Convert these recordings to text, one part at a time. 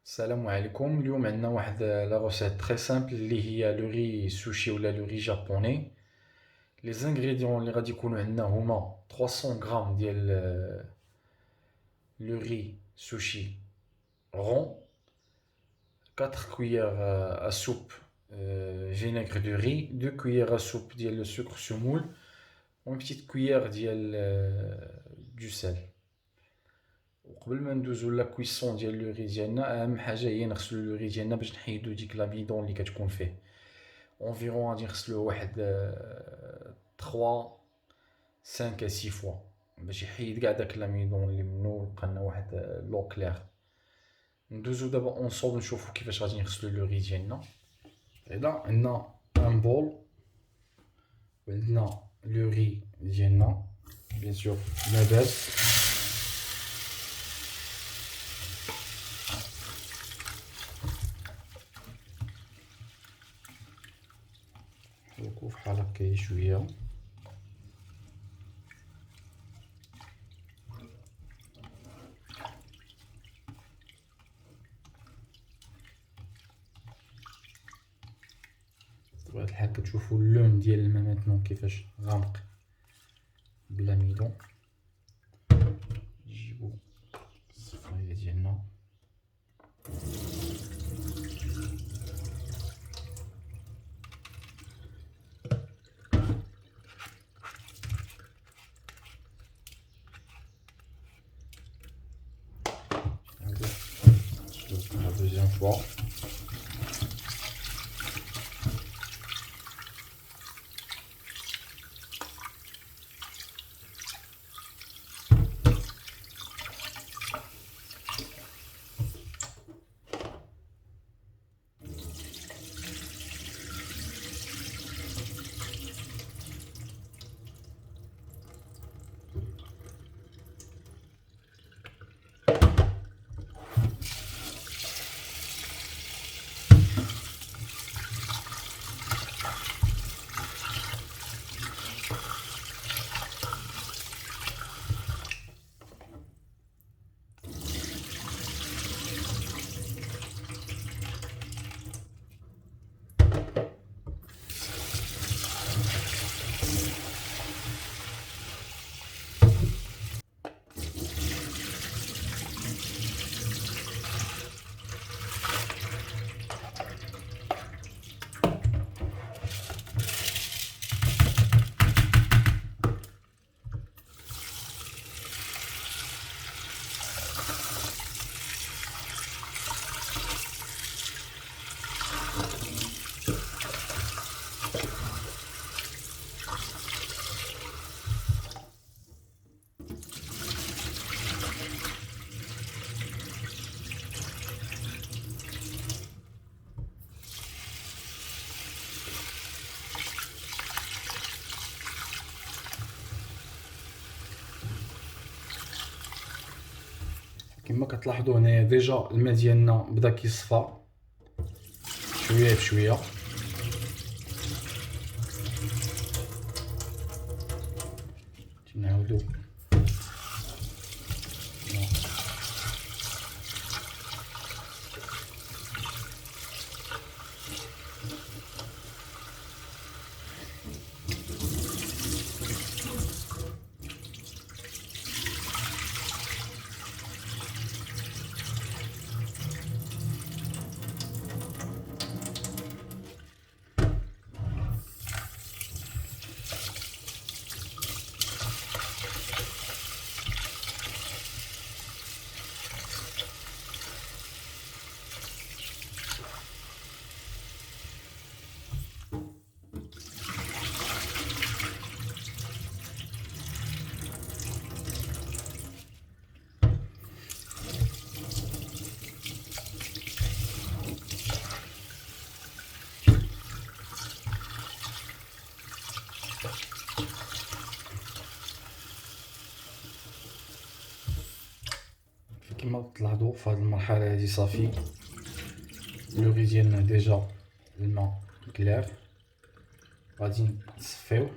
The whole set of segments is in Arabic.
السلام عليكم. اليوم عندنا واحد لا روسيت تري سامبل اللي هي لو ري سوشي ولا لو ري جابوني. لي زانغريديون اللي غادي يكونوا عندنا هما 300 غرام ديال لو ري سوشي رون، 4 كويير ا سوب فينيغر دو ري، 2 كويير ا سوب ديال لو سكر سمول، و اون بتيت كويير ديال دو سيل. وقبل ما ندوزو لا كويسون ديال لو ري ديالنا، اهم حاجه هي نغسلو لو ري ديالنا باش نحيدو ديك لاميدون اللي كتكون فيه. اونفيرون غادي نغسلوه واحد 3 5 à 6 فوا باش يحيد كاع داك لاميدون اللي منو، ويبقى لنا واحد لو كلير. ندوزو دابا اونصومبل نشوفو كيفاش غادي نغسلو لو ري ديالنا. هنا عندنا ان بول، وعندنا لو ري ديالنا بيان سور لاباس. نحركو فحال هكا شويه. بطبيعة الحال كتشوفو اللون ديال الماء ماتنون كيفاش غامق بلاميدون. نجيبو الصفايه ديالنا، نعاودو نغسلو لا دوزيام فوا. كما كتلاحظوا هنايا ديجا الماء ديالنا بدا كيصفى شويه بشويه. نعاودو كما تلاحظوا في هذه المرحله هذه صافي لو ري ديالنا ديجا الماء كلير. غادي نصفيو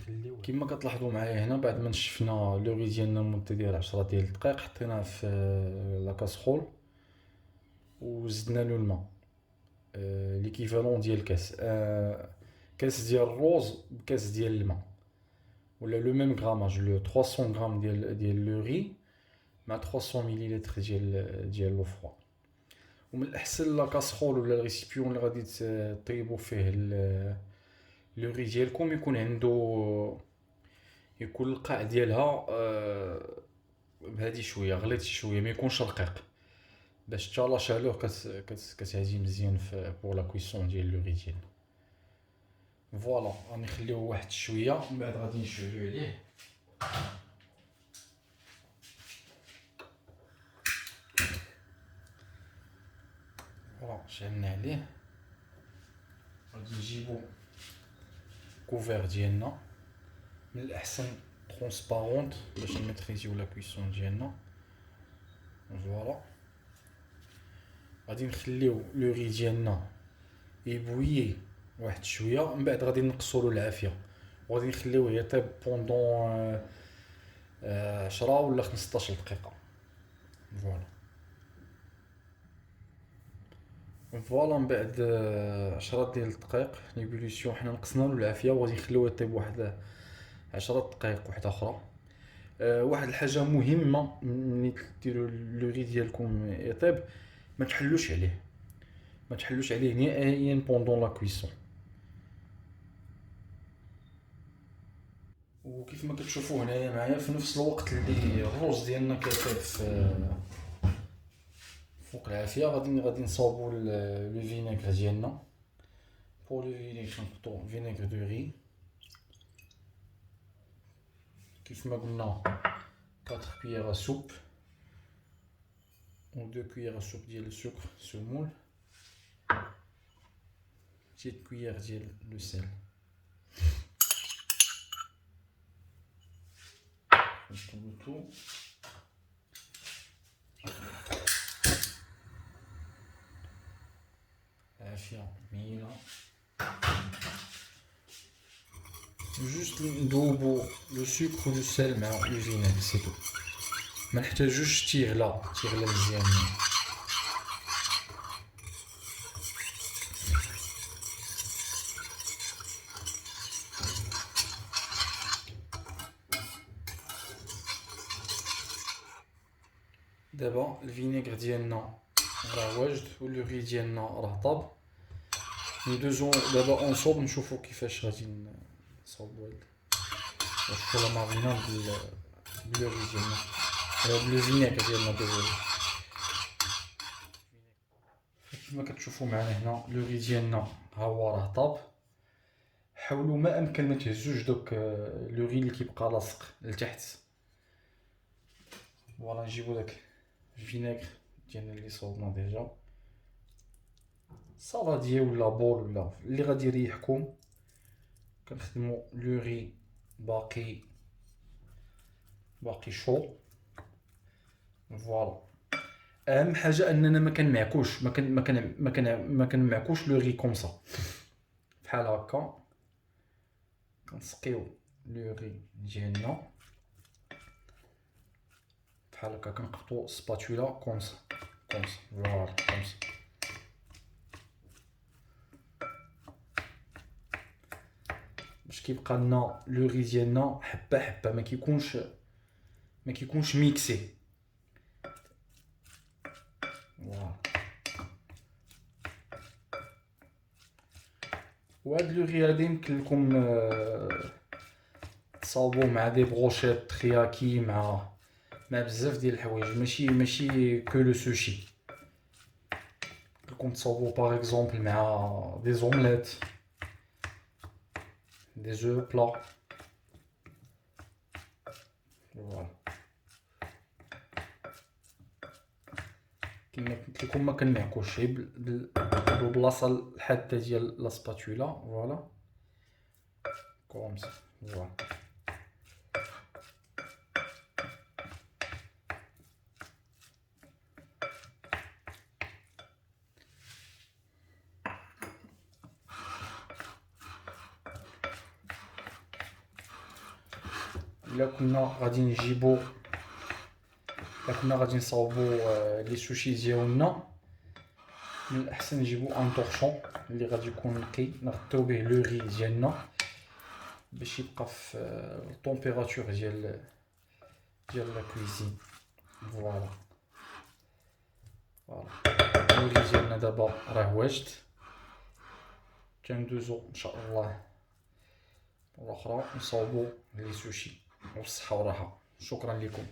نخليوه. كما كتلاحظوا معايا هنا بعد ما نشفنا لو ري ديالنا مده ديال 10 ديال الدقائق حطيناه في لا كاسرول وزدنا له الماء ليكيفالون ديال كاس كاس ديال الروز بكاس ديال الماء ولا لو ميم غراماج لو 300 غرام ديال لو ري مع 300 مليلتر ديال لو فروا. ومن الاحسن لا كاسرول ولا الريسيبيون اللي غادي طيبوا فيه لو ري ديالكم يكون القاع ديالها بهادي شويه غليظ شويه ما يكونش رقيق باش حتى لا شالور كتعجي مزيان في بور لا كويسون ديال لو ري ديالنا. فوالا غادي نخليوه واحد شويه من بعد غادي نشعلو عليه. فوالا شعلنا عليه غادي نجيبو كوفير ديالنا من الاحسن ترونسبارونت باش نميتريزيو لا كويسون ديالنا. فوالا غادي نخليو لو ري ديالنا يبويي واحد شويه من بعد غادي نقصوا له العافيه وغادي نخليوه يطيب بوندون 10 ولا 15 دقيقه. فوالا من بعد 10 ديال الدقائق ليبوليسيون حنا نقصنا له العافيه وغادي نخليوه يطيب واحد 10 دقائق واحده اخرى. واحد الحاجه مهمه ملي ديروا لو ري ديالكم يطيب ما تحلوش عليه نهائيا بوندون لا كويسون. وكيف ما كتشوفوا هنايا معايا في نفس الوقت اللي الروز ديالنا كيطيب فوق العافيه غادي نصاوبوا لو فينيغر ديالنا. بور لو فينيغر كنحطوا فينيغر دو ري كيف ما قلنا 4 cuillères à soupe ou 2 cuillères à soupe ديال السكر سمول petite cuillère ديال لو سيل. نحطو تو عافيه ميله جوست ندوبو لو سكر و لو سيل مع لو فينيغر سي تو ما نحتاجوش تيغلا مزيان. دابا الفينيغر ديالنا راه واجد و لو ري ديالنا راه طاب. ندوزو دابا اونصوب نشوفو كيفاش غادي نصاوبو نشوفو لا ماريناد بلو ري ديالنا بلو فينيغر ديالنا. ديزولي كيما كتشوفو معنا هنا لو ري ديالنا ها هو راه طاب. حاولوا ما امكن ما تهزوش دوك لو ري اللي كيبقى لاصق لتحت. فوالا نجيبو داك الفينيغر ديالنا اللي صوبنا ديجا صالاديه ولا بول ولا اللي غادي يريحكم. كنخدموا لو ري باقي شو. فوالا اهم حاجه اننا ما كنمعكوش لو ري كومسا بحال هكا. كنسقيو لو ري ديالنا بحال هكا كنقطو سباتولا كومسا فوالا كومسا. باش كيبقى لنا لو ري ديالنا حبه ما كيكونش ميكسي. فوالا وهاد لو ري هادي يمكن لكم تصاوبوه مع دي بروشيت ترياكي مع بزاف ديال الحوايج ماشي كو لو سوشي. لكم تصاوبوه باغ اكزومبل مع دي زومليت دي زو بلا. فوالا كما قلت لكم ما كنمعكوش غير بالبلاصه الحاده ديال لا سباتولا. فوالا كومسا. فوالا الا كنا غادي نصاوبو لي سوشي ديالنا، من الاحسن نجيبو ان طورشون اللي غادي يكون نقي، نغطيو به لو ري ديالنا باش يبقى في الطومبيراتور ديال لا كويزين. فوالا لو ري ديالنا دابا راه واجد، كندوزو ان شاء الله الاخرى نصاوبو لي سوشي. والصحه والراحه. شكرا لكم.